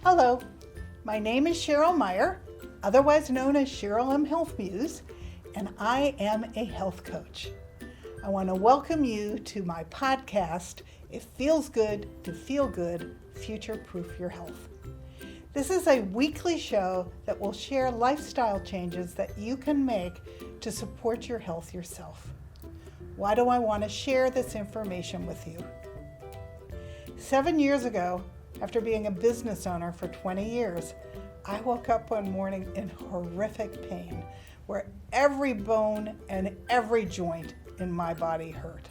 Hello, my name is Cheryl Meyer, otherwise known as Cheryl M. Health Muse, and I am a health coach. I want to welcome you to my podcast, It Feels Good to Feel Good, Future-Proof Your Health. This is a weekly show that will share lifestyle changes that you can make to support your health yourself. Why do I want to share this information with you? 7 years ago, after being a business owner for 20 years, I woke up one morning in horrific pain where every bone and every joint in my body hurt.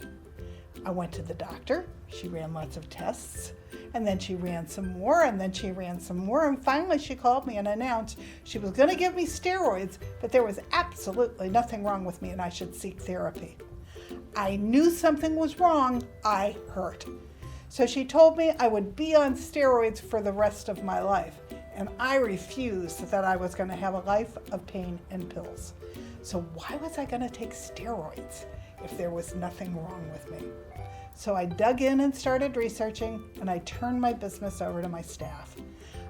I went to the doctor. She ran lots of tests, and then she ran some more, and then she ran some more, and finally she called me and announced she was going to give me steroids, but there was absolutely nothing wrong with me and I should seek therapy. I knew something was wrong. I hurt. So she told me I would be on steroids for the rest of my life, and I refused that I was going to have a life of pain and pills. So why was I going to take steroids if there was nothing wrong with me? So I dug in and started researching, and I turned my business over to my staff.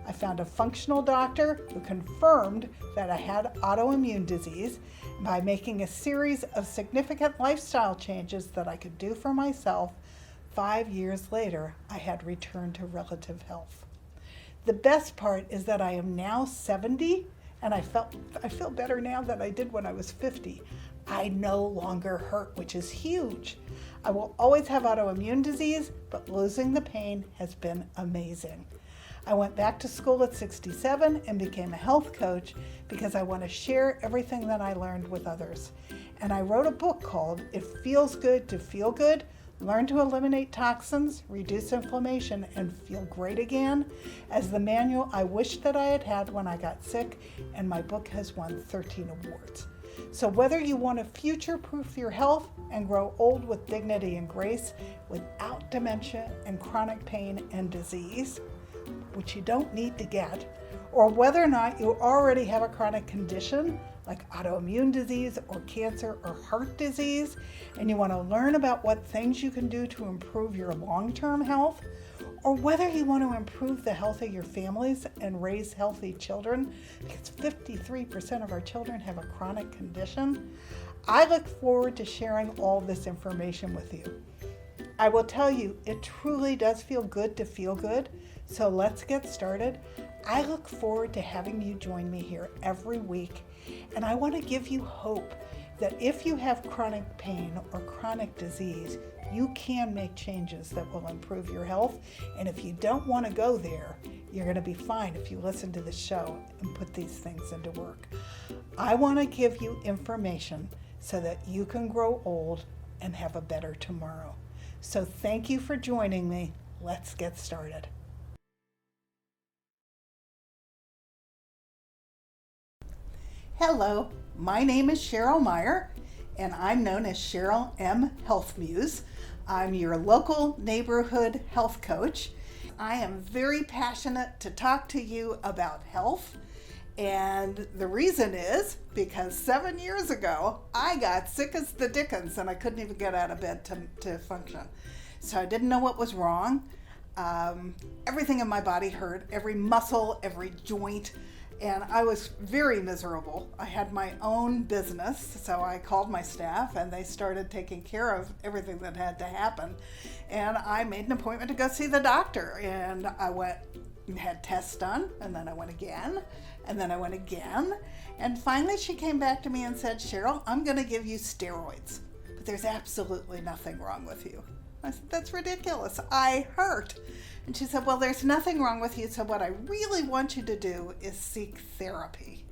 I found a functional doctor who confirmed that I had autoimmune disease by making a series of significant lifestyle changes that I could do for myself. 5 years later, I had returned to relative health. The best part is that I am now 70, and I feel better now than I did when I was 50. I no longer hurt, which is huge. I will always have autoimmune disease, but losing the pain has been amazing. I went back to school at 67 and became a health coach because I want to share everything that I learned with others. And I wrote a book called It Feels Good to Feel Good, Learn to Eliminate Toxins, Reduce Inflammation, and Feel Great Again, as the manual I wished that I had had when I got sick, and my book has won 13 awards. So whether you want to future-proof your health and grow old with dignity and grace without dementia and chronic pain and disease, which you don't need to get, or whether or not you already have a chronic condition like autoimmune disease or cancer or heart disease, and you want to learn about what things you can do to improve your long-term health, or whether you want to improve the health of your families and raise healthy children, because 53% of our children have a chronic condition, I look forward to sharing all this information with you. I will tell you, it truly does feel good to feel good, so let's get started. I look forward to having you join me here every week, and I want to give you hope that if you have chronic pain or chronic disease, you can make changes that will improve your health, and if you don't want to go there, you're going to be fine if you listen to the show and put these things into work. I want to give you information so that you can grow old and have a better tomorrow. So thank you for joining me. Let's get started. Hello, my name is Cheryl Meyer, and I'm known as Cheryl M. Health Muse. I'm your local neighborhood health coach. I am very passionate to talk to you about health, and the reason is because 7 years ago, I got sick as the dickens, and I couldn't even get out of bed to function. So I didn't know what was wrong. Everything in my body hurt, every muscle, every joint, and I was very miserable. I had my own business, so I called my staff and they started taking care of everything that had to happen. And I made an appointment to go see the doctor, and I went and had tests done, and then I went again, and then I went again. And finally she came back to me and said, Cheryl, I'm going to give you steroids, but there's absolutely nothing wrong with you. I said, that's ridiculous. I hurt. And she said, well, there's nothing wrong with you, so what I really want you to do is seek therapy.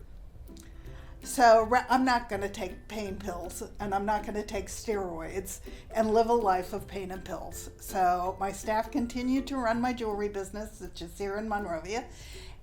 So I'm not going to take pain pills, and I'm not going to take steroids and live a life of pain and pills. So my staff continued to run my jewelry business, which is here in Monrovia,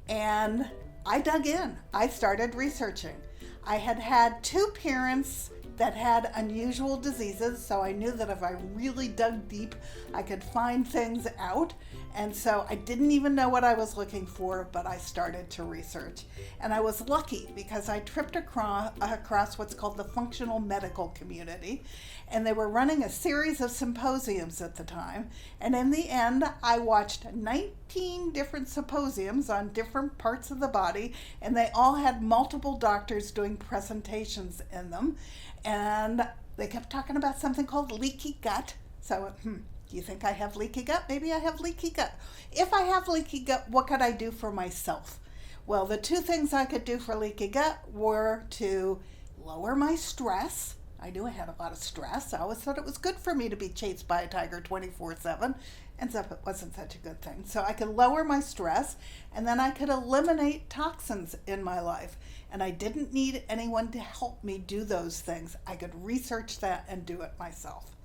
and I dug in. I started researching. I had had 2 parents that had unusual diseases, so I knew that if I really dug deep, I could find things out. And so I didn't even know what I was looking for, but I started to research. And I was lucky because I tripped across what's called the functional medical community. And they were running a series of symposiums at the time. And in the end, I watched 19 different symposiums on different parts of the body. And they all had multiple doctors doing presentations in them. And they kept talking about something called leaky gut. So, do you think I have leaky gut? Maybe I have leaky gut. If I have leaky gut, what could I do for myself? Well, the two things I could do for leaky gut were to lower my stress. I knew I had a lot of stress. I always thought it was good for me to be chased by a tiger 24/7. Ends up it wasn't such a good thing. So I could lower my stress, and then I could eliminate toxins in my life. And I didn't need anyone to help me do those things. I could research that and do it myself.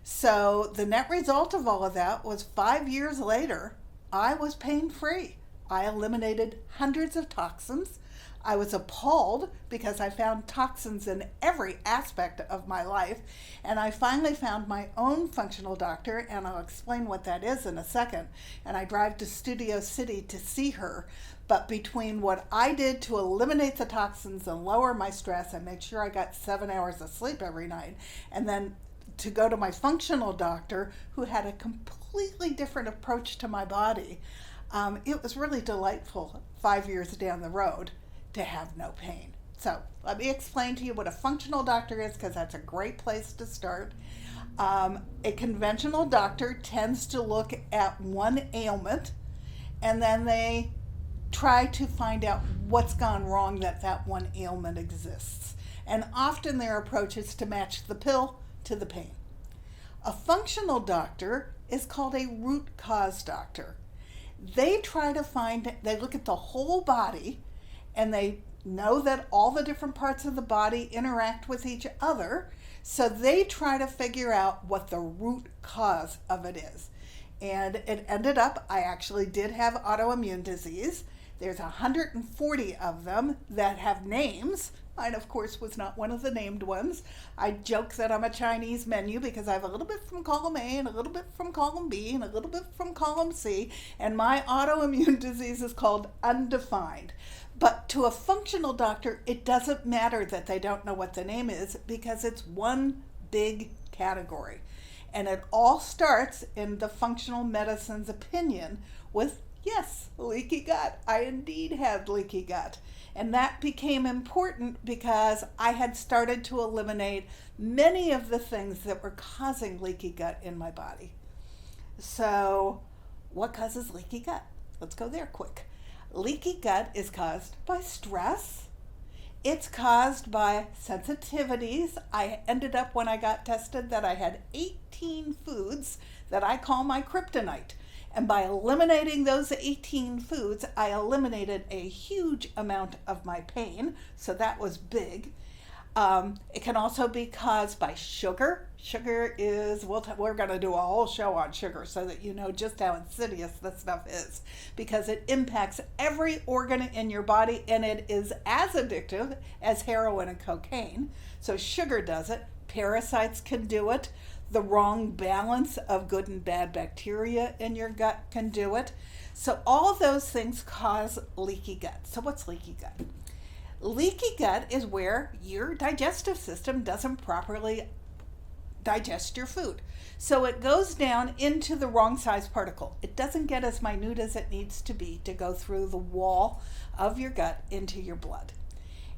So the net result of all of that was 5 years later, I was pain-free. I eliminated hundreds of toxins. I was appalled because I found toxins in every aspect of my life. And I finally found my own functional doctor, and I'll explain what that is in a second. And I drive to Studio City to see her. But between what I did to eliminate the toxins and lower my stress and make sure I got 7 hours of sleep every night, and then to go to my functional doctor who had a completely different approach to my body, it was really delightful 5 years down the road to have no pain. So let me explain to you what a functional doctor is, because that's a great place to start. A conventional doctor tends to look at one ailment, and then they try to find out what's gone wrong that one ailment exists. And often their approach is to match the pill to the pain. A functional doctor is called a root cause doctor. They look at the whole body, and they know that all the different parts of the body interact with each other, so they try to figure out what the root cause of it is. And it ended up, I actually did have autoimmune disease. There's 140 of them that have names. Mine, of course, was not one of the named ones. I joke that I'm a Chinese menu because I have a little bit from column A and a little bit from column B and a little bit from column C, and my autoimmune disease is called undefined. But to a functional doctor, it doesn't matter that they don't know what the name is, because it's one big category. And it all starts, in the functional medicine's opinion, with, yes, leaky gut. I indeed had leaky gut. And that became important because I had started to eliminate many of the things that were causing leaky gut in my body. So what causes leaky gut? Let's go there quick. Leaky gut is caused by stress. It's caused by sensitivities. I ended up, when I got tested, that I had 18 foods that I call my kryptonite. And by eliminating those 18 foods, I eliminated a huge amount of my pain. So that was big. It can also be caused by sugar. Sugar is, we're going to do a whole show on sugar so that you know just how insidious this stuff is, because it impacts every organ in your body, and it is as addictive as heroin and cocaine. So sugar does it. Parasites can do it. The wrong balance of good and bad bacteria in your gut can do it. So all of those things cause leaky gut. So what's leaky gut? Leaky gut is where your digestive system doesn't properly digest your food. So it goes down into the wrong size particle. It doesn't get as minute as it needs to be to go through the wall of your gut into your blood.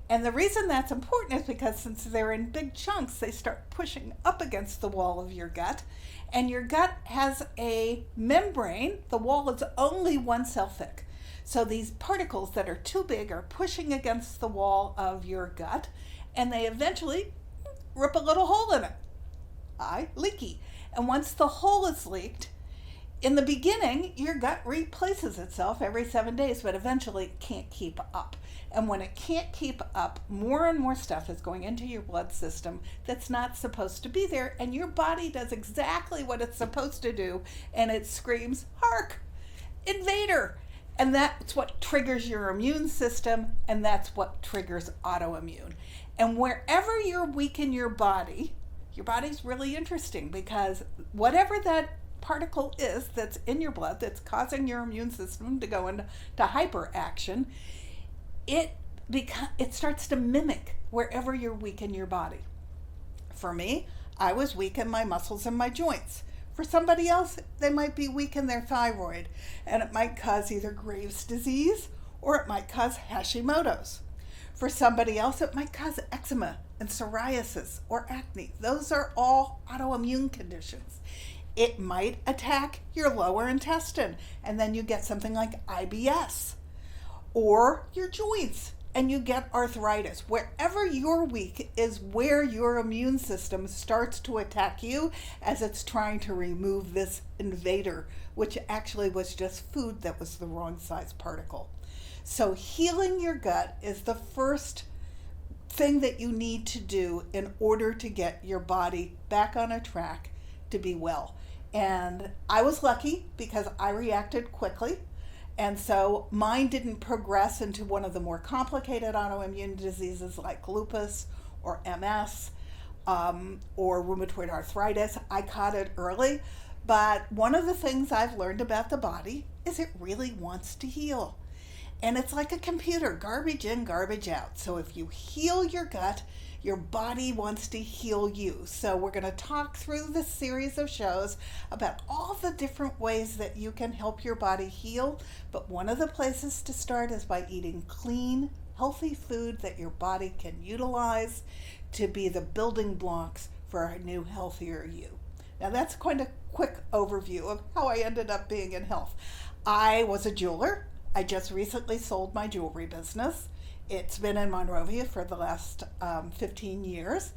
And the reason that's important is because since they're in big chunks, they start pushing up against the wall of your gut. And your gut has a membrane. The wall is only 1 cell thick. So these particles that are too big are pushing against the wall of your gut, and they eventually rip a little hole in it. Leaky. And once the hole is leaked, in the beginning, your gut replaces itself every 7 days, but eventually it can't keep up. And when it can't keep up, more and more stuff is going into your blood system that's not supposed to be there, and your body does exactly what it's supposed to do, and it screams, "Hark! Invader!" And that's what triggers your immune system, and that's what triggers autoimmune. And wherever you're weak in your body's really interesting, because whatever that particle is that's in your blood that's causing your immune system to go into hyperaction, it starts to mimic wherever you're weak in your body. For me, I was weak in my muscles and my joints. For somebody else, they might be weak in their thyroid, and it might cause either Graves' disease or it might cause Hashimoto's. For somebody else, it might cause eczema and psoriasis or acne. Those are all autoimmune conditions. It might attack your lower intestine, and then you get something like IBS, or your joints, and you get arthritis. Wherever you're weak is where your immune system starts to attack you as it's trying to remove this invader, which actually was just food that was the wrong size particle. So healing your gut is the first thing that you need to do in order to get your body back on a track to be well. And I was lucky because I reacted quickly. And so mine didn't progress into one of the more complicated autoimmune diseases like lupus or MS or rheumatoid arthritis. I caught it early. But one of the things I've learned about the body is it really wants to heal. And it's like a computer, garbage in, garbage out. So if you heal your gut, your body wants to heal you. So we're going to talk through this series of shows about all the different ways that you can help your body heal. But one of the places to start is by eating clean, healthy food that your body can utilize to be the building blocks for a new, healthier you. Now that's quite a quick overview of how I ended up being in health. I was a jeweler. I just recently sold my jewelry business. It's been in Monrovia for the last 15 years,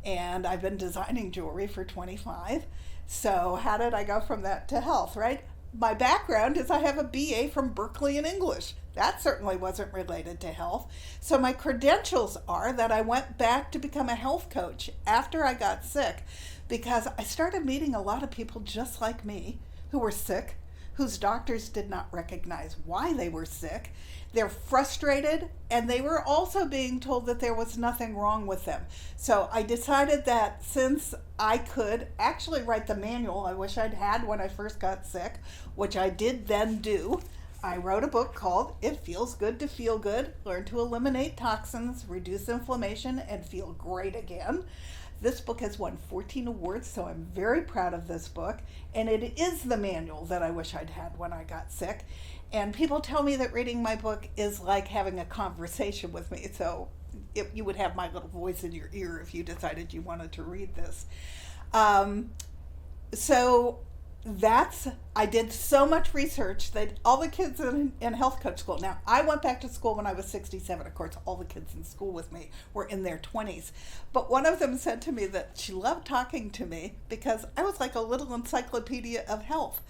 and I've been designing jewelry for 25. So how did I go from that to health, right? My background is I have a BA from Berkeley in English. That certainly wasn't related to health. So my credentials are that I went back to become a health coach after I got sick, because I started meeting a lot of people just like me who were sick, whose doctors did not recognize why they were sick. They're frustrated, and they were also being told that there was nothing wrong with them. So I decided that since I could actually write the manual I wish I'd had when I first got sick, which I did then do, I wrote a book called It Feels Good to Feel Good, Learn to Eliminate Toxins, Reduce Inflammation, and Feel Great Again. This book has won 14 awards, so I'm very proud of this book. And it is the manual that I wish I'd had when I got sick. And people tell me that reading my book is like having a conversation with me. So you would have my little voice in your ear if you decided you wanted to read this. I did so much research that all the kids in health coach school, now I went back to school when I was 67. Of course, all the kids in school with me were in their 20s. But one of them said to me that she loved talking to me because I was like a little encyclopedia of health.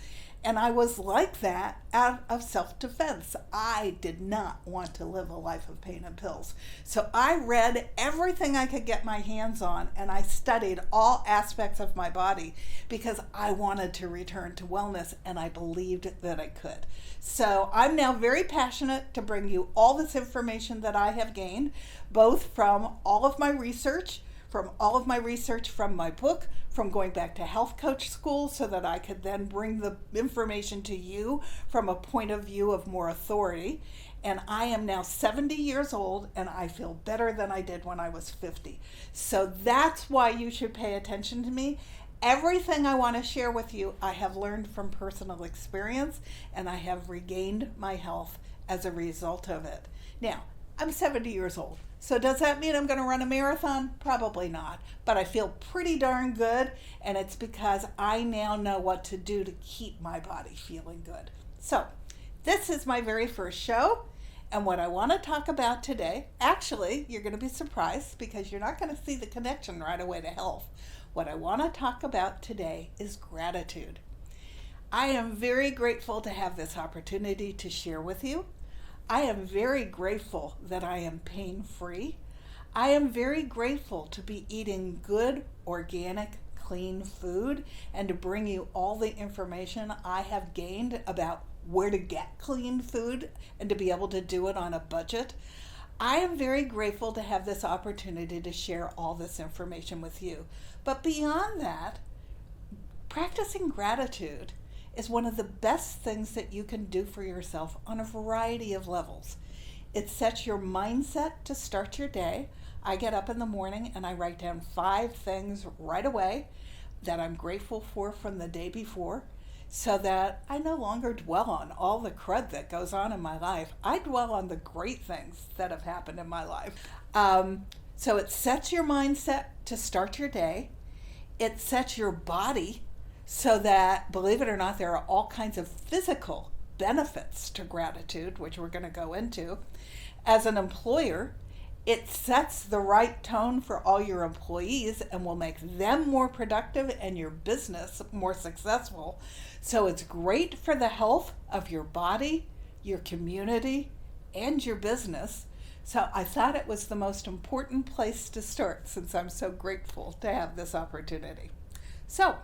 And I was like that out of self-defense. I did not want to live a life of pain and pills. So I read everything I could get my hands on, and I studied all aspects of my body because I wanted to return to wellness, and I believed that I could. So I'm now very passionate to bring you all this information that I have gained, both from all of my research, from my book, from going back to health coach school so that I could then bring the information to you from a point of view of more authority. And I am now 70 years old, and I feel better than I did when I was 50. So that's why you should pay attention to me. Everything I want to share with you, I have learned from personal experience, and I have regained my health as a result of it. Now, I'm 70 years old. So does that mean I'm going to run a marathon? Probably not. But I feel pretty darn good, and it's because I now know what to do to keep my body feeling good. So this is my very first show, and what I want to talk about today, actually, you're going to be surprised because you're not going to see the connection right away to health. What I want to talk about today is gratitude. I am very grateful to have this opportunity to share with you. I am very grateful that I am pain-free. I am very grateful to be eating good, organic, clean food and to bring you all the information I have gained about where to get clean food and to be able to do it on a budget. I am very grateful to have this opportunity to share all this information with you. But beyond that, Practicing gratitude is one of the best things that you can do for yourself on a variety of levels. It sets your mindset to start your day. I get up in the morning and I write down 5 things right away that I'm grateful for from the day before, so that I no longer dwell on all the crud that goes on in my life. I dwell on the great things that have happened in my life. So it sets your mindset to start your day. It sets your body so that, believe it or not, there are all kinds of physical benefits to gratitude, which we're going to go into. As an employer, it sets the right tone for all your employees and will make them more productive and your business more successful. So it's great for the health of your body, your community, and your business. So I thought it was the most important place to start, since I'm so grateful to have this opportunity. So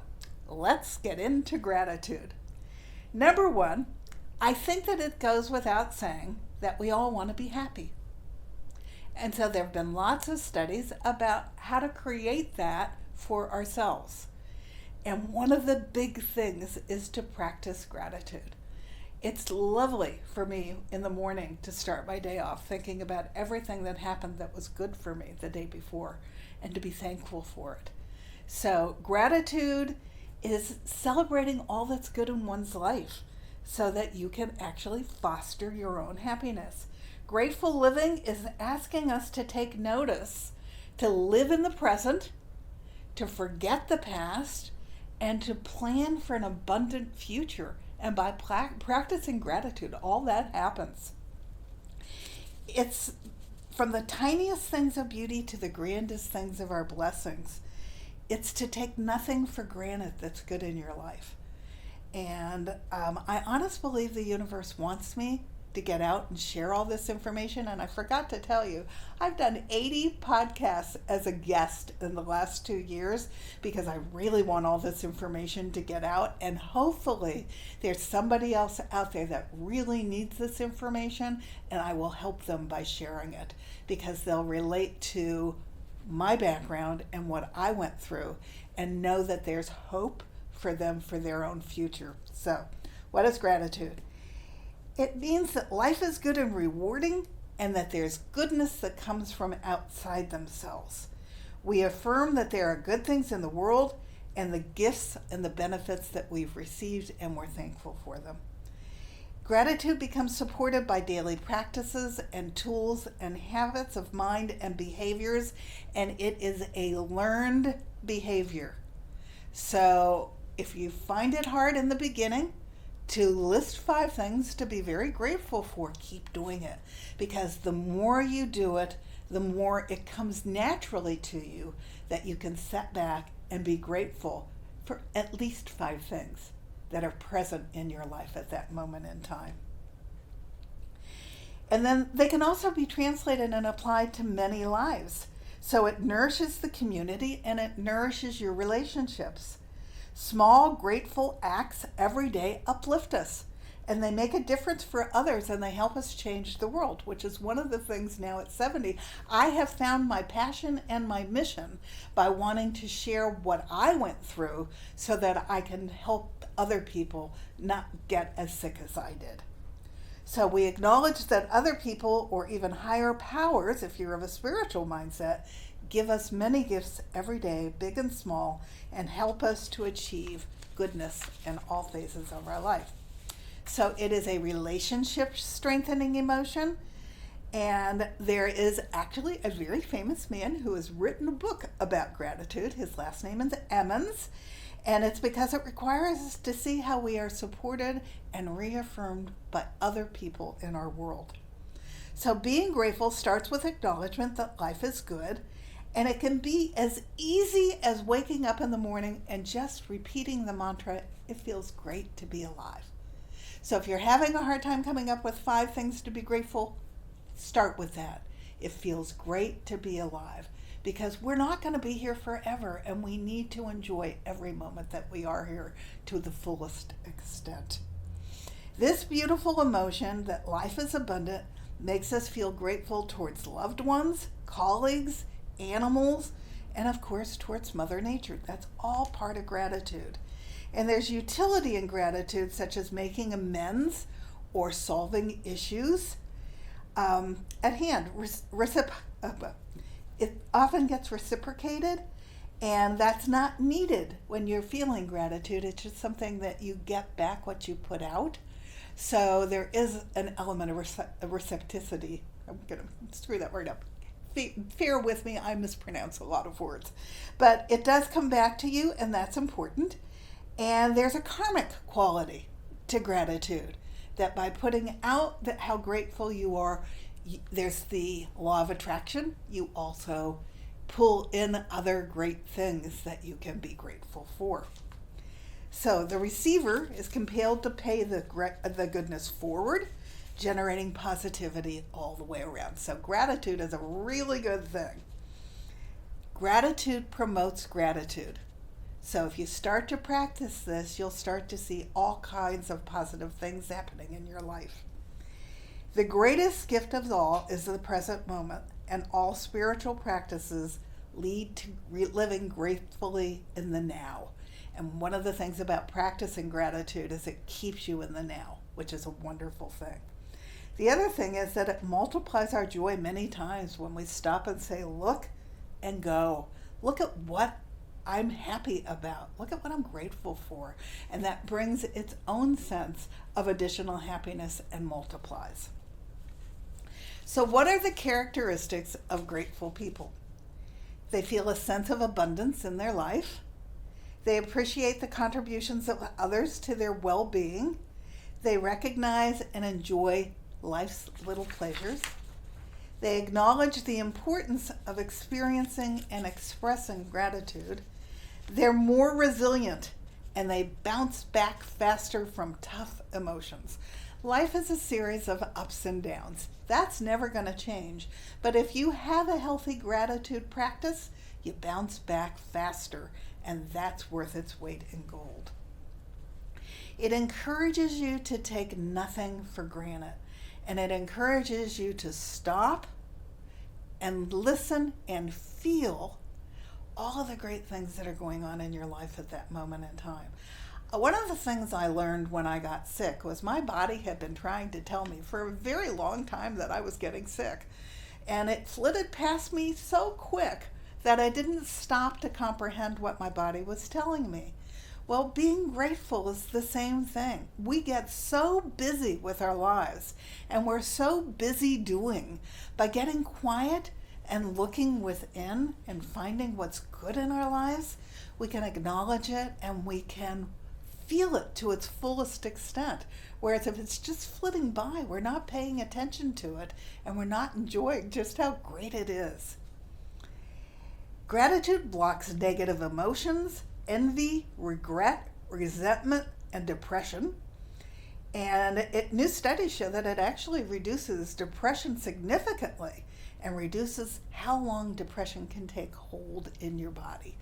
let's get into gratitude. Number 1, I think that it goes without saying that we all want to be happy. And so there have been lots of studies about how to create that for ourselves. And one of the big things is to practice gratitude. It's lovely for me in the morning to start my day off thinking about everything that happened that was good for me the day before and to be thankful for it. So gratitude is celebrating all that's good in one's life so that you can actually foster your own happiness. Grateful living is asking us to take notice, to live in the present, to forget the past, and to plan for an abundant future. And by practicing gratitude, all that happens. It's from the tiniest things of beauty to the grandest things of our blessings. It's to take nothing for granted that's good in your life. And I honestly believe the universe wants me to get out and share all this information. And I forgot to tell you, I've done 80 podcasts as a guest in the last 2 years because I really want all this information to get out. And hopefully there's somebody else out there that really needs this information, and I will help them by sharing it because they'll relate to my background and what I went through and know that there's hope for them for their own future. So, what is gratitude? It means that life is good and rewarding and that there's goodness that comes from outside themselves. We affirm that there are good things in the world and the gifts and the benefits that we've received, and we're thankful for them. Gratitude becomes supported by daily practices and tools and habits of mind and behaviors, and it is a learned behavior. So if you find it hard in the beginning to list 5 things to be very grateful for, keep doing it, because the more you do it, the more it comes naturally to you that you can sit back and be grateful for at least 5 things that are present in your life at that moment in time. And then they can also be translated and applied to many lives. So it nourishes the community and it nourishes your relationships. Small, grateful acts every day uplift us, and they make a difference for others, and they help us change the world, which is one of the things now at 70. I have found my passion and my mission by wanting to share what I went through so that I can help other people not get as sick as I did. So we acknowledge that other people, or even higher powers, if you're of a spiritual mindset, give us many gifts every day, big and small, and help us to achieve goodness in all phases of our life. So it is a relationship strengthening emotion, and there is actually a very famous man who has written a book about gratitude. His last name is Emmons, and it's because it requires us to see how we are supported and reaffirmed by other people in our world. So being grateful starts with acknowledgement that life is good, and it can be as easy as waking up in the morning and just repeating the mantra, "It feels great to be alive." So if you're having a hard time coming up with 5 things to be grateful, start with that. It feels great to be alive, because we're not going to be here forever, and we need to enjoy every moment that we are here to the fullest extent. This beautiful emotion that life is abundant makes us feel grateful towards loved ones, colleagues, animals, and of course towards Mother Nature. That's all part of gratitude. And there's utility in gratitude, such as making amends or solving issues at hand. It often gets reciprocated, and that's not needed when you're feeling gratitude. It's just something that you get back what you put out. So there is an element of receptivity. I'm going to screw that word up. Bear with me, I mispronounce a lot of words. But it does come back to you, and that's important. And there's a karmic quality to gratitude, that by putting out that how grateful you are, there's the law of attraction. You also pull in other great things that you can be grateful for. So the receiver is compelled to pay the goodness forward, generating positivity all the way around. So gratitude is a really good thing. Gratitude promotes gratitude. So if you start to practice this, you'll start to see all kinds of positive things happening in your life. The greatest gift of all is the present moment, and all spiritual practices lead to living gratefully in the now. And one of the things about practicing gratitude is it keeps you in the now, which is a wonderful thing. The other thing is that it multiplies our joy many times when we stop and say, look and go. Look at what I'm happy about. Look at what I'm grateful for. And that brings its own sense of additional happiness and multiplies. So what are the characteristics of grateful people? They feel a sense of abundance in their life. They appreciate the contributions of others to their well-being. They recognize and enjoy life's little pleasures. They acknowledge the importance of experiencing and expressing gratitude. They're more resilient, and they bounce back faster from tough emotions. Life is a series of ups and downs. That's never going to change. But if you have a healthy gratitude practice, you bounce back faster, and that's worth its weight in gold. It encourages you to take nothing for granted, and it encourages you to stop and listen and feel all of the great things that are going on in your life at that moment in time. One of the things I learned when I got sick was my body had been trying to tell me for a very long time that I was getting sick. And it flitted past me so quick that I didn't stop to comprehend what my body was telling me. Well, being grateful is the same thing. We get so busy with our lives, and we're so busy doing. By getting quiet and looking within and finding what's good in our lives, we can acknowledge it and we can feel it to its fullest extent. Whereas if it's just flitting by, we're not paying attention to it and we're not enjoying just how great it is. Gratitude blocks negative emotions, envy, regret, resentment, and depression. And new studies show that it actually reduces depression significantly and reduces how long depression can take hold in your body.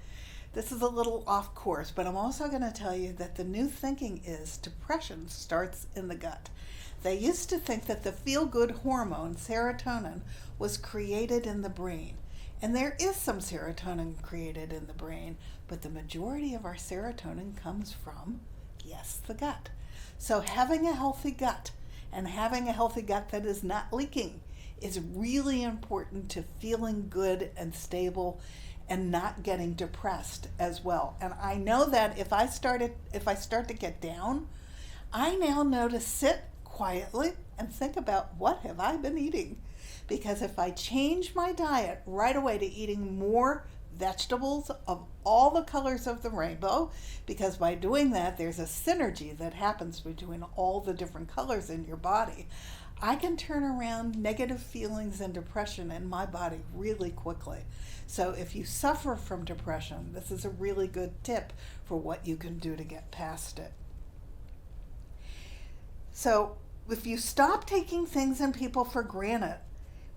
This is a little off course, but I'm also going to tell you that the new thinking is depression starts in the gut. They used to think that the feel-good hormone, serotonin, was created in the brain. And there is some serotonin created in the brain, but the majority of our serotonin comes from, yes, the gut. So having a healthy gut and having a healthy gut that is not leaking is really important to feeling good and stable and not getting depressed as well. And I know that if I start to get down, I now know to sit quietly and think about what have I been eating. Because if I change my diet right away to eating more vegetables of all the colors of the rainbow, because by doing that there's a synergy that happens between all the different colors in your body, I can turn around negative feelings and depression in my body really quickly. So if you suffer from depression, this is a really good tip for what you can do to get past it. So if you stop taking things and people for granted,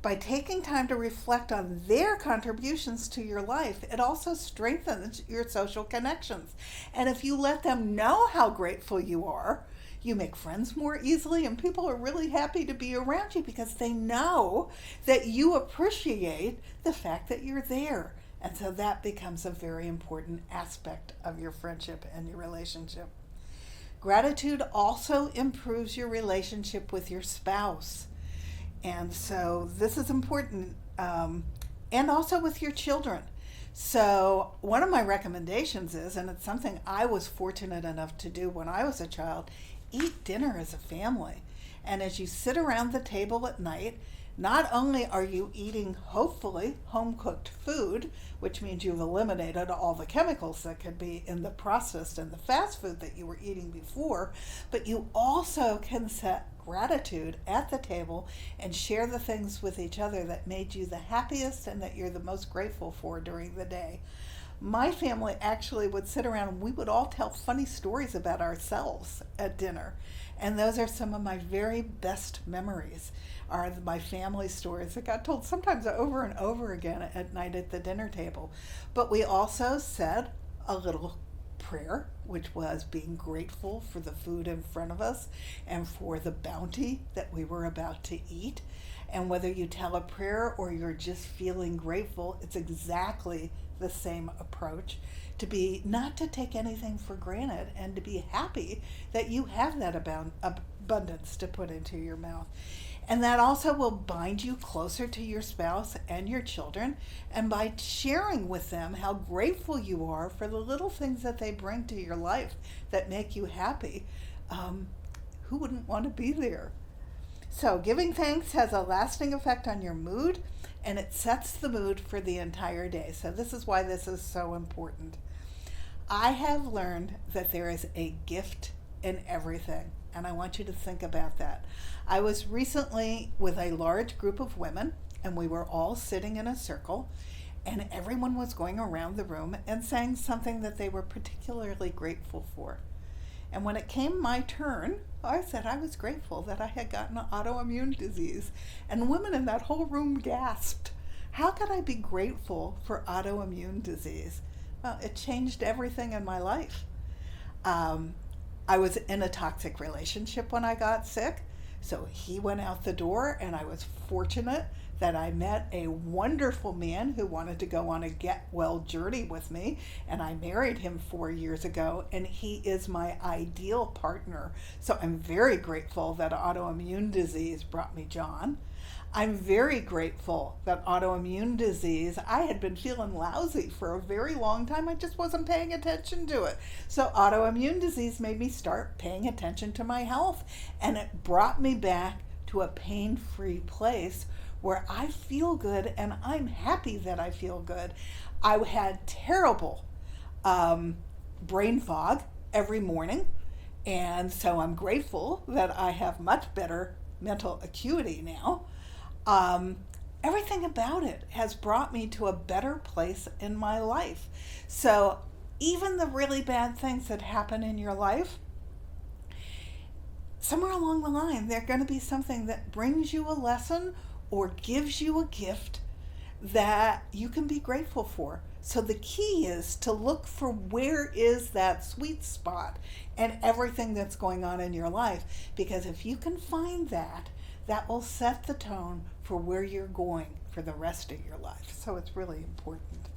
by taking time to reflect on their contributions to your life, it also strengthens your social connections. And if you let them know how grateful you are, you make friends more easily, and people are really happy to be around you because they know that you appreciate the fact that you're there And so that becomes a very important aspect of your friendship and your relationship. Gratitude also improves your relationship with your spouse. And so this is important, and also with your children. So one of my recommendations is, and it's something I was fortunate enough to do when I was a child, eat dinner as a family. And as you sit around the table at night, not only are you eating, hopefully, home-cooked food, which means you've eliminated all the chemicals that could be in the processed and the fast food that you were eating before, but you also can set gratitude at the table and share the things with each other that made you the happiest and that you're the most grateful for during the day. My family actually would sit around and we would all tell funny stories about ourselves at dinner. And those are some of my very best memories, are my family stories that got told sometimes over and over again at night at the dinner table. But we also said a little prayer, which was being grateful for the food in front of us and for the bounty that we were about to eat. And whether you tell a prayer or you're just feeling grateful, it's exactly the same approach, to be not to take anything for granted and to be happy that you have that abundance to put into your mouth. And that also will bind you closer to your spouse and your children. And by sharing with them how grateful you are for the little things that they bring to your life that make you happy, who wouldn't want to be there? So giving thanks has a lasting effect on your mood, and it sets the mood for the entire day. So this is why this is so important. I have learned that there is a gift in everything, and I want you to think about that. I was recently with a large group of women, and we were all sitting in a circle, and everyone was going around the room and saying something that they were particularly grateful for. And when it came my turn, I said I was grateful that I had gotten an autoimmune disease. And women in that whole room gasped. How could I be grateful for autoimmune disease? Well, it changed everything in my life. I was in a toxic relationship when I got sick, so he went out the door, and I was fortunate that I met a wonderful man who wanted to go on a get well journey with me, and I married him 4 years ago, and he is my ideal partner. So I'm very grateful that autoimmune disease brought me John. I'm very grateful that autoimmune disease, I had been feeling lousy for a very long time. I just wasn't paying attention to it. So autoimmune disease made me start paying attention to my health, and it brought me back to a pain-free place where I feel good, and I'm happy that I feel good. I had terrible brain fog every morning, and so I'm grateful that I have much better mental acuity now. Everything about it has brought me to a better place in my life. So even the really bad things that happen in your life, somewhere along the line, they're going to be something that brings you a lesson or gives you a gift that you can be grateful for. So the key is to look for where is that sweet spot and everything that's going on in your life. Because if you can find that, that will set the tone for where you're going for the rest of your life. So it's really important.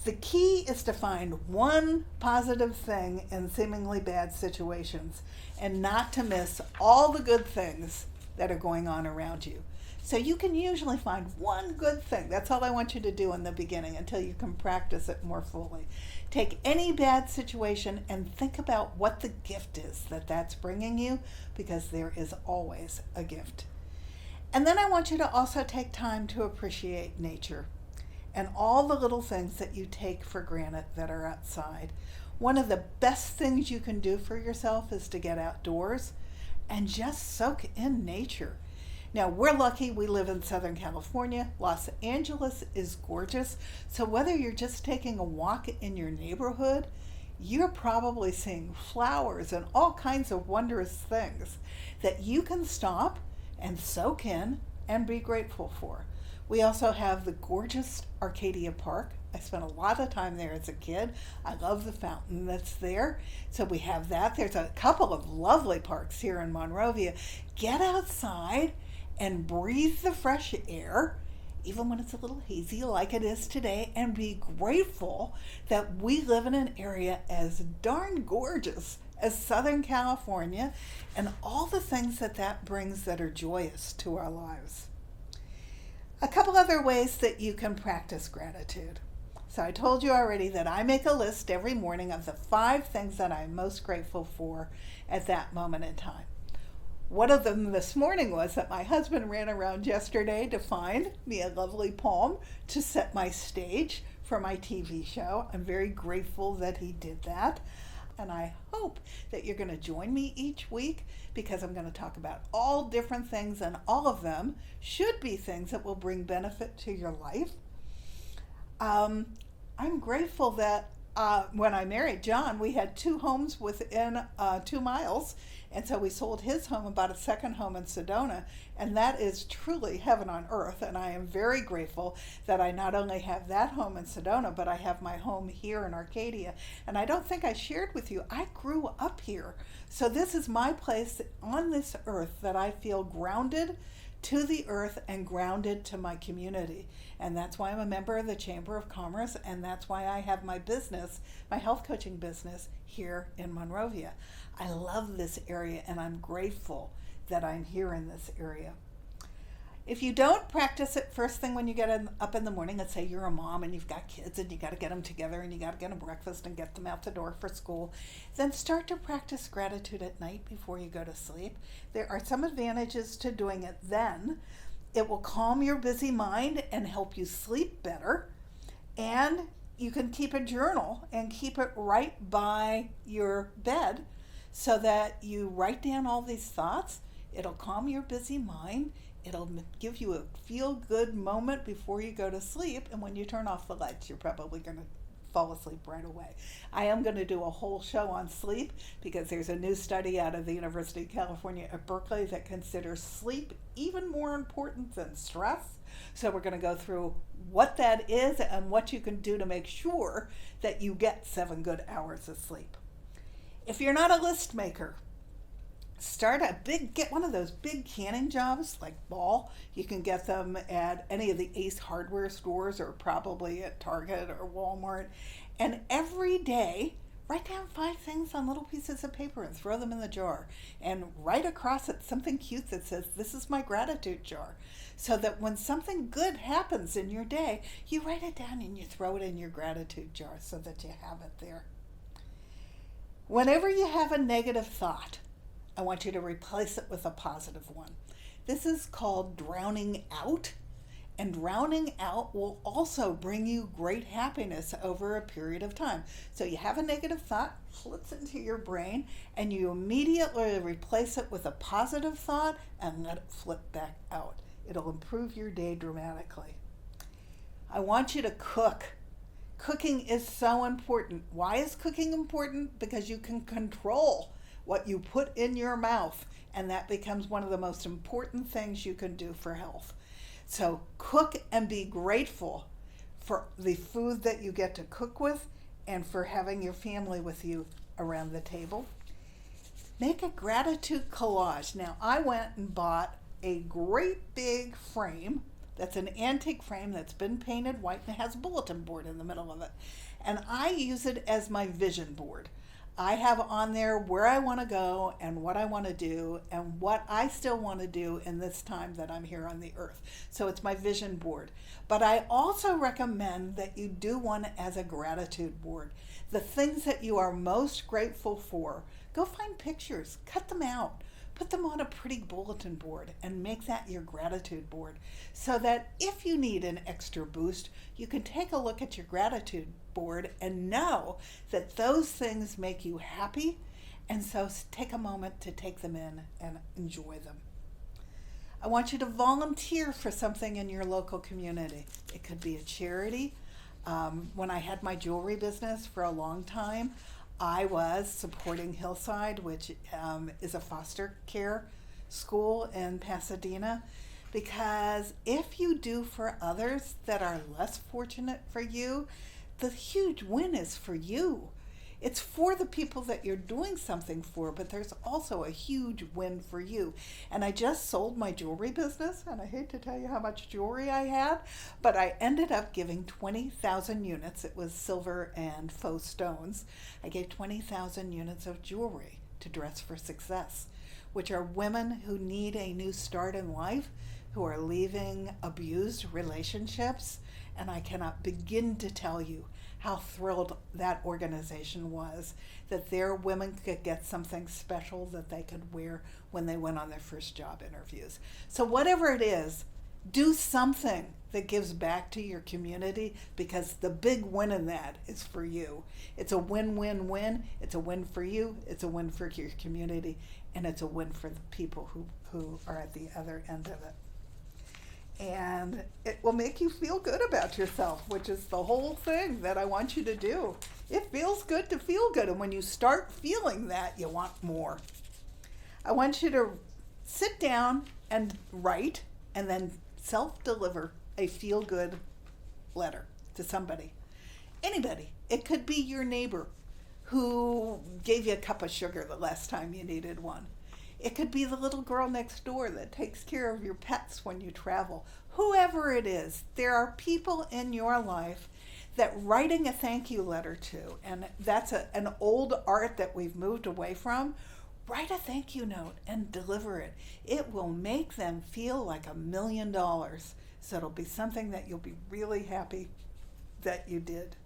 The key is to find one positive thing in seemingly bad situations and not to miss all the good things that are going on around you. So you can usually find one good thing. That's all I want you to do in the beginning until you can practice it more fully. Take any bad situation and think about what the gift is that that's bringing you, because there is always a gift. And then I want you to also take time to appreciate nature and all the little things that you take for granted that are outside. One of the best things you can do for yourself is to get outdoors and just soak in nature. Now, we're lucky we live in Southern California. Los Angeles is gorgeous. So whether you're just taking a walk in your neighborhood, you're probably seeing flowers and all kinds of wondrous things that you can stop and soak in and be grateful for. We also have the gorgeous Arcadia Park. I spent a lot of time there as a kid. I love the fountain that's there. So we have that. There's a couple of lovely parks here in Monrovia. Get outside and breathe the fresh air. even when it's a little hazy like it is today, and be grateful that we live in an area as darn gorgeous as Southern California and all the things that brings that are joyous to our lives. A couple other ways that you can practice gratitude. So I told you already that I make a list every morning of the 5 things that I'm most grateful for at that moment in time. One of them this morning was that my husband ran around yesterday to find me a lovely poem to set my stage for my TV show. I'm very grateful that he did that. And I hope that you're going to join me each week, because I'm going to talk about all different things, and all of them should be things that will bring benefit to your life. I'm grateful that when I married John, we had 2 homes within 2 miles. And so we sold his home, about a second home in Sedona, and that is truly heaven on earth. And I am very grateful that I not only have that home in Sedona, but I have my home here in Arcadia. And I don't think I shared with you, I grew up here. So this is my place on this earth that I feel grounded to the earth and grounded to my community. And that's why I'm a member of the Chamber of Commerce, and that's why I have my business, my health coaching business, here in Monrovia. I love this area, and I'm grateful that I'm here in this area. If you don't practice it first thing when you get up in the morning, let's say you're a mom and you've got kids and you got to get them together and you got to get them breakfast and get them out the door for school, then start to practice gratitude at night before you go to sleep. There are some advantages to doing it then. It will calm your busy mind and help you sleep better. And you can keep a journal and keep it right by your bed so that you write down all these thoughts. It'll calm your busy mind. It'll give you a feel-good moment before you go to sleep. And when you turn off the lights, you're probably going to fall asleep right away. I am going to do a whole show on sleep, because there's a new study out of the University of California at Berkeley that considers sleep even more important than stress. So we're going to go through what that is and what you can do to make sure that you get 7 good hours of sleep. If you're not a list maker, get one of those big canning jobs like Ball. You can get them at any of the Ace Hardware stores, or probably at Target or Walmart. And every day, write down 5 things on little pieces of paper and throw them in the jar. And write across it something cute that says, "This is my gratitude jar." So that when something good happens in your day, you write it down and you throw it in your gratitude jar so that you have it there. Whenever you have a negative thought, I want you to replace it with a positive one. This is called drowning out, and drowning out will also bring you great happiness over a period of time. So you have a negative thought, flips into your brain, and you immediately replace it with a positive thought and let it flip back out. It'll improve your day dramatically. I want you to cook. Cooking is so important. Why is cooking important? Because you can control what you put in your mouth, and that becomes one of the most important things you can do for health. So cook and be grateful for the food that you get to cook with, and for having your family with you around the table. Make a gratitude collage. Now, I went and bought a great big frame that's an antique frame that's been painted white and has a bulletin board in the middle of it. And I use it as my vision board. I have on there where I want to go and what I want to do and what I still want to do in this time that I'm here on the earth. So it's my vision board. But I also recommend that you do one as a gratitude board. The things that you are most grateful for, go find pictures, cut them out, put them on a pretty bulletin board and make that your gratitude board, so that if you need an extra boost, you can take a look at your gratitude board and know that those things make you happy, and so take a moment to take them in and enjoy them. I want you to volunteer for something in your local community. It could be a charity. When I had my jewelry business for a long time, I was supporting Hillside, which is a foster care school in Pasadena, because if you do for others that are less fortunate for you, the huge win is for you. It's for the people that you're doing something for, but there's also a huge win for you. And I just sold my jewelry business, and I hate to tell you how much jewelry I had, but I ended up giving 20,000 units. It was silver and faux stones. I gave 20,000 units of jewelry to Dress for Success, which are women who need a new start in life, who are leaving abused relationships. And I cannot begin to tell you how thrilled that organization was that their women could get something special that they could wear when they went on their first job interviews. So whatever it is, do something that gives back to your community, because the big win in that is for you. It's a win-win-win. It's a win for you, it's a win for your community, and it's a win for the people who are at the other end of it. And it will make you feel good about yourself, which is the whole thing that I want you to do. It feels good to feel good, and when you start feeling that, you want more. I want you to sit down and write, and then self-deliver a feel-good letter to somebody. Anybody. It could be your neighbor who gave you a cup of sugar the last time you needed one. It could be the little girl next door that takes care of your pets when you travel. Whoever it is, there are people in your life that writing a thank you letter to, and that's an old art that we've moved away from. Write a thank you note and deliver it. It will make them feel like $1 million. So it'll be something that you'll be really happy that you did.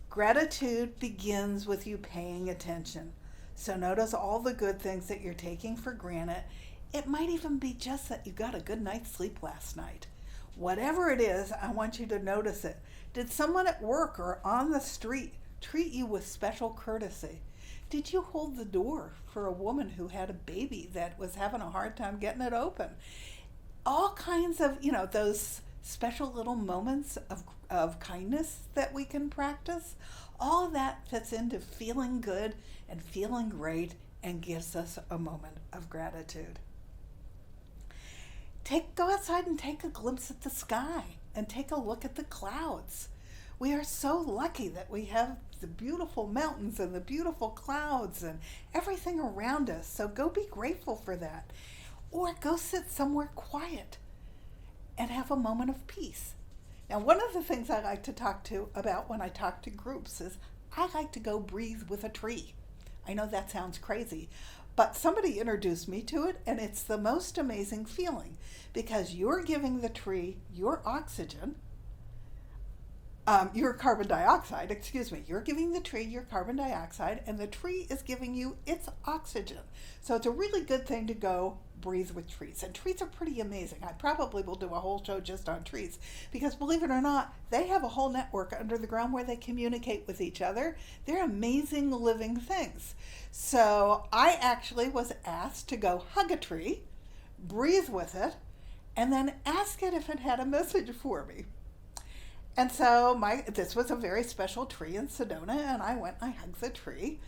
Gratitude begins with you paying attention. So notice all the good things that you're taking for granted. It might even be just that you got a good night's sleep last night. Whatever it is, I want you to notice it. Did someone at work or on the street treat you with special courtesy? Did you hold the door for a woman who had a baby that was having a hard time getting it open? All kinds of, those special little moments of kindness that we can practice. All of that fits into feeling good and feeling great and gives us a moment of gratitude. Go outside and take a glimpse at the sky and take a look at the clouds. We are so lucky that we have the beautiful mountains and the beautiful clouds and everything around us. So go be grateful for that. Or go sit somewhere quiet and have a moment of peace. Now, one of the things I like to talk about when I talk to groups is I like to go breathe with a tree. I know that sounds crazy, but somebody introduced me to it, and it's the most amazing feeling because you're giving the tree your oxygen, your carbon dioxide, You're giving the tree your carbon dioxide, and the tree is giving you its oxygen. So it's a really good thing to go breathe with trees. And trees are pretty amazing. I probably will do a whole show just on trees because, believe it or not, they have a whole network under the ground where they communicate with each other. They're amazing living things. So I actually was asked to go hug a tree, breathe with it, and then ask it if it had a message for me. And so this was a very special tree in Sedona, and I went and I hugged the tree,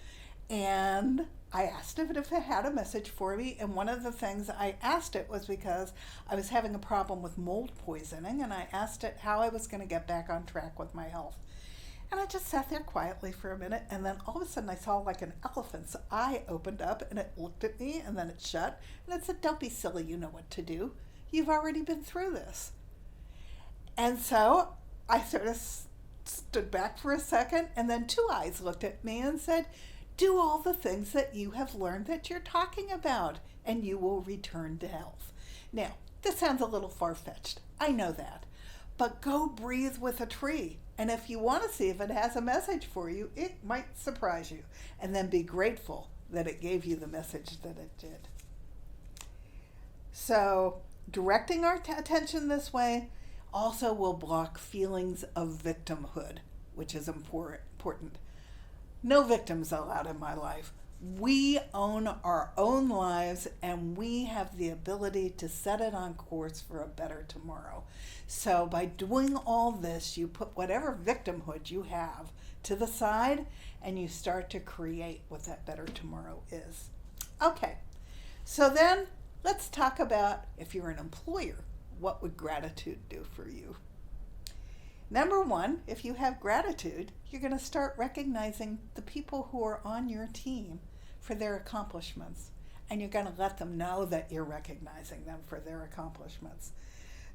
and I asked it if it had a message for me. And one of the things I asked it was because I was having a problem with mold poisoning, and I asked it how I was going to get back on track with my health. And I just sat there quietly for a minute, and then all of a sudden I saw like an elephant's eye opened up, and it looked at me, and then it shut, and it said, "Don't be silly, you know what to do. You've already been through this." And so I sort of stood back for a second, and then two eyes looked at me and said, "Do all the things that you have learned that you're talking about, and you will return to health." Now, this sounds a little far-fetched. I know that. But go breathe with a tree. And if you want to see if it has a message for you, it might surprise you. And then be grateful that it gave you the message that it did. So, directing our attention this way also will block feelings of victimhood, which is important. No victims allowed in my life. We own our own lives, and we have the ability to set it on course for a better tomorrow. So by doing all this, you put whatever victimhood you have to the side, and you start to create what that better tomorrow is. Okay, so then let's talk about, if you're an employer, what would gratitude do for you? Number one, if you have gratitude, you're going to start recognizing the people who are on your team for their accomplishments. And you're going to let them know that you're recognizing them for their accomplishments.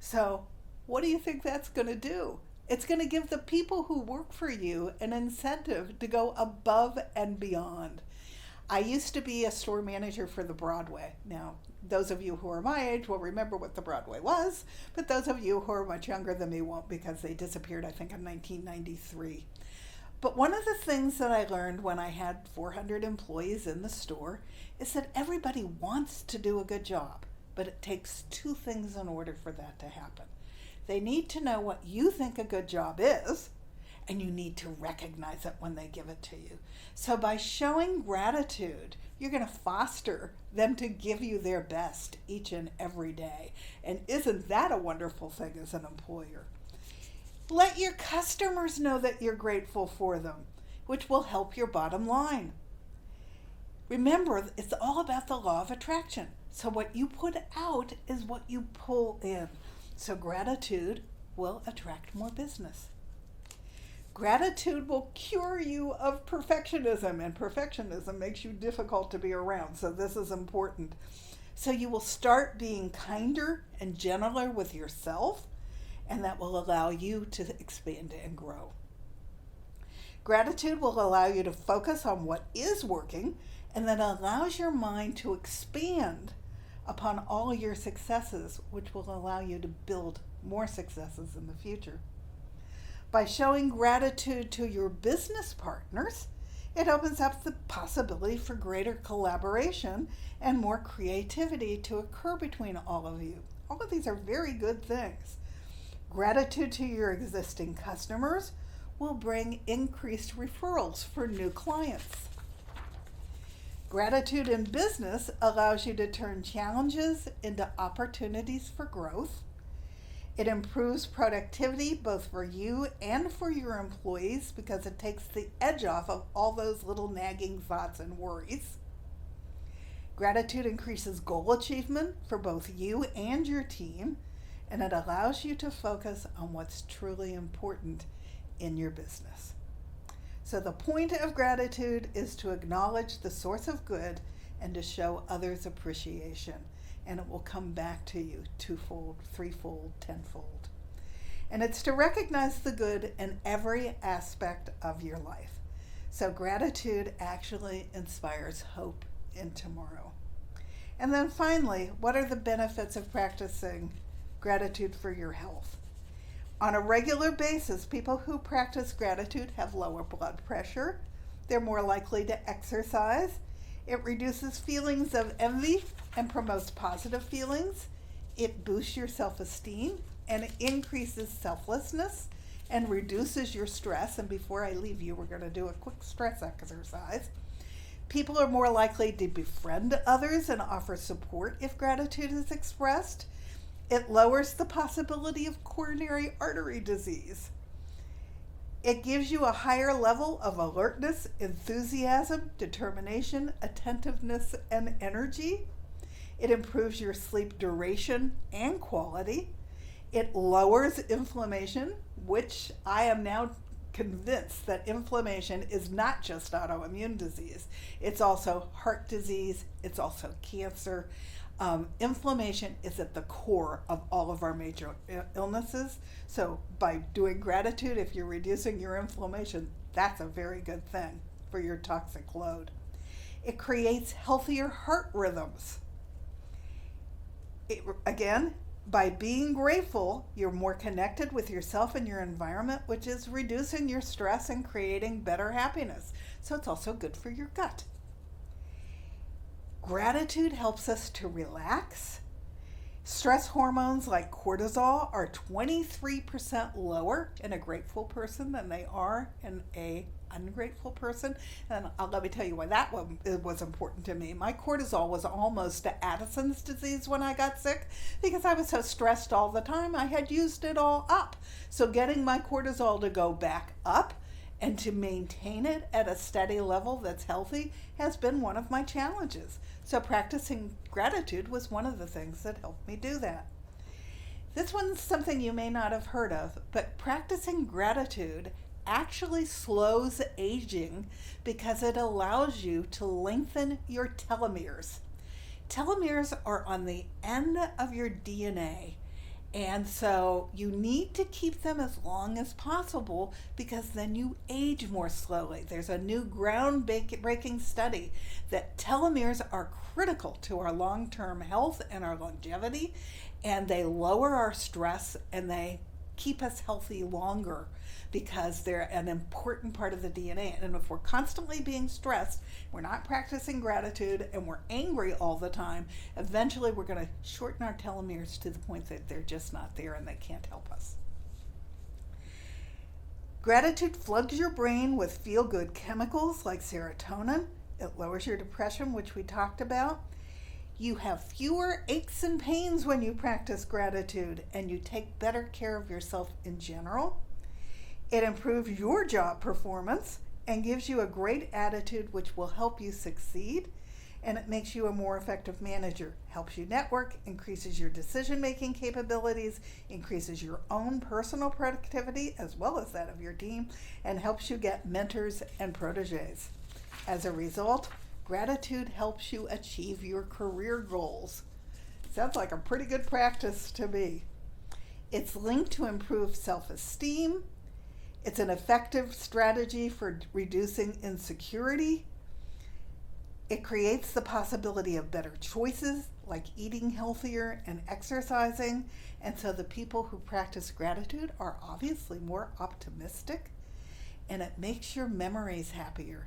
So, what do you think that's going to do? It's going to give the people who work for you an incentive to go above and beyond. I used to be a store manager for the Broadway. Now, those of you who are my age will remember what the Broadway was, but those of you who are much younger than me won't, because they disappeared, I think, in 1993. But one of the things that I learned when I had 400 employees in the store is that everybody wants to do a good job, but it takes two things in order for that to happen. They need to know what you think a good job is, and you need to recognize it when they give it to you. So by showing gratitude, you're going to foster them to give you their best each and every day. And isn't that a wonderful thing as an employer? Let your customers know that you're grateful for them, which will help your bottom line. Remember, it's all about the law of attraction. So what you put out is what you pull in. So gratitude will attract more business. Gratitude will cure you of perfectionism, and perfectionism makes you difficult to be around, so this is important. So you will start being kinder and gentler with yourself, and that will allow you to expand and grow. Gratitude will allow you to focus on what is working, and that allows your mind to expand upon all your successes, which will allow you to build more successes in the future. By showing gratitude to your business partners, it opens up the possibility for greater collaboration and more creativity to occur between all of you. All of these are very good things. Gratitude to your existing customers will bring increased referrals for new clients. Gratitude in business allows you to turn challenges into opportunities for growth. It improves productivity both for you and for your employees because it takes the edge off of all those little nagging thoughts and worries. Gratitude increases goal achievement for both you and your team, and it allows you to focus on what's truly important in your business. So the point of gratitude is to acknowledge the source of good and to show others appreciation. And it will come back to you twofold, threefold, tenfold. And it's to recognize the good in every aspect of your life. So gratitude actually inspires hope in tomorrow. And then finally, what are the benefits of practicing gratitude for your health? On a regular basis, people who practice gratitude have lower blood pressure. They're more likely to exercise. It reduces feelings of envy and promotes positive feelings. It boosts your self-esteem, and it increases selflessness and reduces your stress. And before I leave you, we're going to do a quick stress exercise. People are more likely to befriend others and offer support if gratitude is expressed. It lowers the possibility of coronary artery disease. It gives you a higher level of alertness, enthusiasm, determination, attentiveness, and energy. It improves your sleep duration and quality. It lowers inflammation, which I am now convinced that inflammation is not just autoimmune disease. It's also heart disease. It's also cancer. Inflammation is at the core of all of our major illnesses. So by doing gratitude, if you're reducing your inflammation, that's a very good thing for your toxic load. It creates healthier heart rhythms. Again, by being grateful, you're more connected with yourself and your environment, which is reducing your stress and creating better happiness. So it's also good for your gut. Gratitude helps us to relax. Stress hormones like cortisol are 23% lower in a grateful person than they are in a ungrateful person. And let me tell you why that one was important to me. My cortisol was almost to Addison's disease when I got sick because I was so stressed all the time. I had used it all up. So getting my cortisol to go back up and to maintain it at a steady level that's healthy has been one of my challenges. So practicing gratitude was one of the things that helped me do that. This one's something you may not have heard of, but practicing gratitude actually slows aging because it allows you to lengthen your telomeres. Telomeres are on the end of your DNA. And so you need to keep them as long as possible because then you age more slowly. There's a new groundbreaking study that telomeres are critical to our long-term health and our longevity, and they lower our stress and they keep us healthy longer because they're an important part of the DNA. And if we're constantly being stressed, we're not practicing gratitude, and we're angry all the time, eventually we're going to shorten our telomeres to the point that they're just not there and they can't help us. Gratitude floods your brain with feel-good chemicals like serotonin. It lowers your depression, which we talked about. You have fewer aches and pains when you practice gratitude, and you take better care of yourself in general. It improves your job performance and gives you a great attitude, which will help you succeed. And it makes you a more effective manager, helps you network, increases your decision-making capabilities, increases your own personal productivity as well as that of your team, and helps you get mentors and proteges. As a result, gratitude helps you achieve your career goals. Sounds like a pretty good practice to me. It's linked to improved self-esteem. It's an effective strategy for reducing insecurity. It creates the possibility of better choices, like eating healthier and exercising. And so the people who practice gratitude are obviously more optimistic. And it makes your memories happier.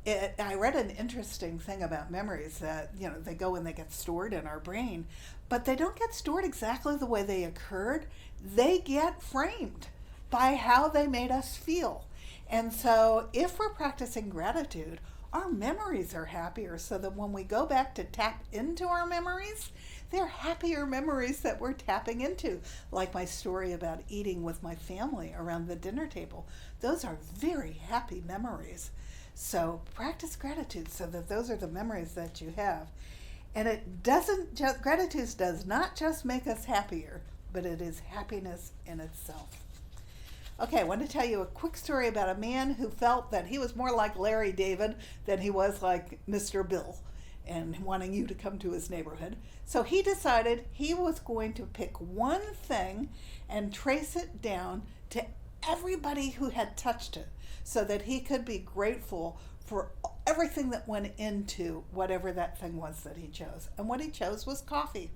I read an interesting thing about memories that, they go and they get stored in our brain, but they don't get stored exactly the way they occurred. They get framed by how they made us feel. And so if we're practicing gratitude, our memories are happier, so that when we go back to tap into our memories, they're happier memories that we're tapping into. Like my story about eating with my family around the dinner table. Those are very happy memories. So practice gratitude so that those are the memories that you have. And gratitude does not just make us happier, but it is happiness in itself. Okay, I want to tell you a quick story about a man who felt that he was more like Larry David than he was like Mr. Bill and wanting you to come to his neighborhood. So he decided he was going to pick one thing and trace it down to everybody who had touched it so that he could be grateful for everything that went into whatever that thing was that he chose. And what he chose was coffee.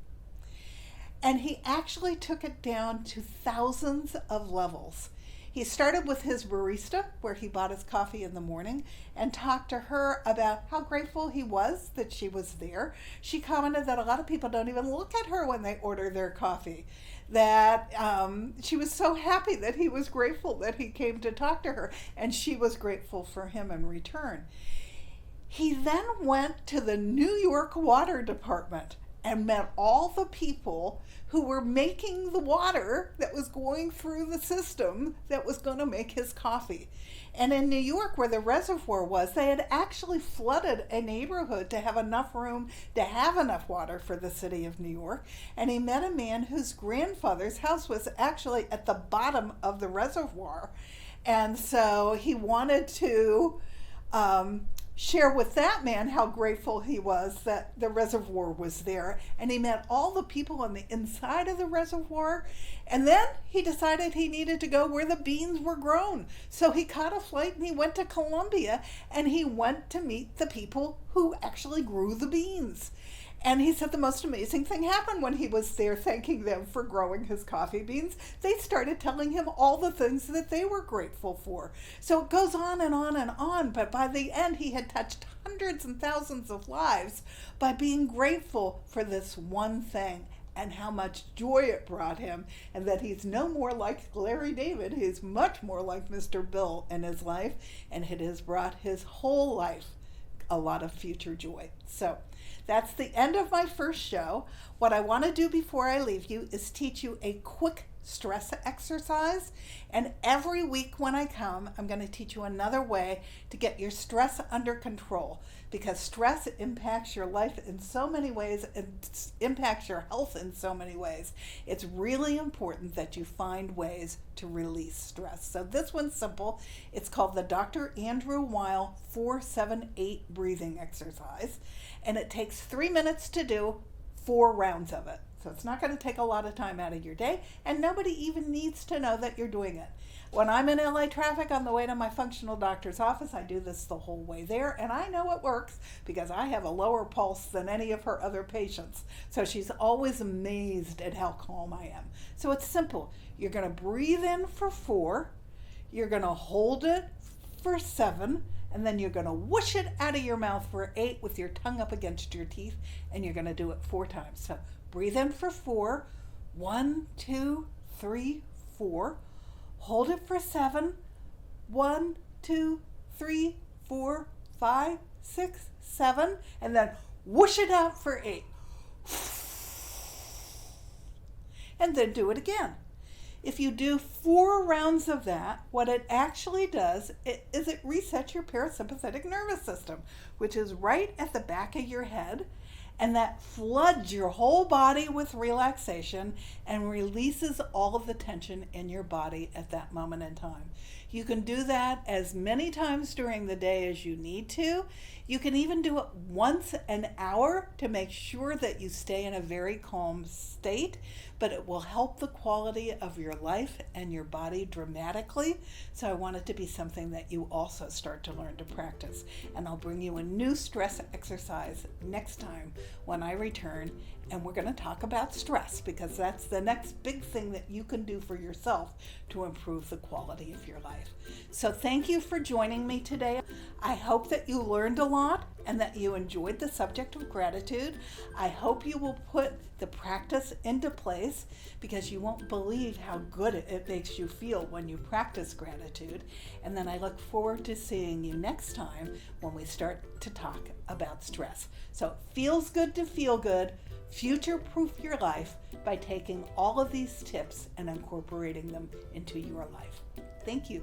And he actually took it down to thousands of levels. He started with his barista, where he bought his coffee in the morning, and talked to her about how grateful he was that she was there. She commented that a lot of people don't even look at her when they order their coffee, that she was so happy that he was grateful that he came to talk to her, and she was grateful for him in return. He then went to the New York Water Department and met all the people who were making the water that was going through the system that was going to make his coffee. And in New York, where the reservoir was, they had actually flooded a neighborhood to have enough room to have enough water for the city of New York. And he met a man whose grandfather's house was actually at the bottom of the reservoir. And so he wanted to share with that man how grateful he was that the reservoir was there. And he met all the people on the inside of the reservoir. And then he decided he needed to go where the beans were grown. So he caught a flight and he went to Colombia, and he went to meet the people who actually grew the beans. And he said the most amazing thing happened when he was there thanking them for growing his coffee beans. They started telling him all the things that they were grateful for. So it goes on and on and on, but by the end he had touched hundreds and thousands of lives by being grateful for this one thing and how much joy it brought him, and that he's no more like Larry David, he's much more like Mr. Bill in his life, and it has brought his whole life a lot of future joy. So that's the end of my first show. What I want to do before I leave you is teach you a quick stress exercise. And every week when I come, I'm going to teach you another way to get your stress under control, because stress impacts your life in so many ways and impacts your health in so many ways. It's really important that you find ways to release stress. So this one's simple. It's called the Dr. Andrew Weil 4-7-8 breathing exercise, and it takes 3 minutes to do 4 rounds of it. So it's not going to take a lot of time out of your day, and nobody even needs to know that you're doing it. When I'm in LA traffic on the way to my functional doctor's office, I do this the whole way there, and I know it works because I have a lower pulse than any of her other patients. So she's always amazed at how calm I am. So it's simple. You're going to breathe in for 4, you're going to hold it for 7, and then you're going to whoosh it out of your mouth for 8 with your tongue up against your teeth, and you're going to do it 4 times. So breathe in for 4, 1, 2, 3, 4. Hold it for 7, 1, 2, 3, 4, 5, 6, 7, and then whoosh it out for 8. And then do it again. If you do 4 rounds of that, what it actually does is it resets your parasympathetic nervous system, which is right at the back of your head, and that floods your whole body with relaxation and releases all of the tension in your body at that moment in time. You can do that as many times during the day as you need to. You can even do it once an hour to make sure that you stay in a very calm state, but it will help the quality of your life and your body dramatically. So I want it to be something that you also start to learn to practice. And I'll bring you a new stress exercise next time when I return, and we're going to talk about stress, because that's the next big thing that you can do for yourself to improve the quality of your life. So thank you for joining me today. I hope that you learned a lot and that you enjoyed the subject of gratitude. I hope you will put the practice into place, because you won't believe how good it makes you feel when you practice gratitude. And then I look forward to seeing you next time when we start to talk about stress. So it feels good to feel good. Future-proof your life by taking all of these tips and incorporating them into your life. Thank you.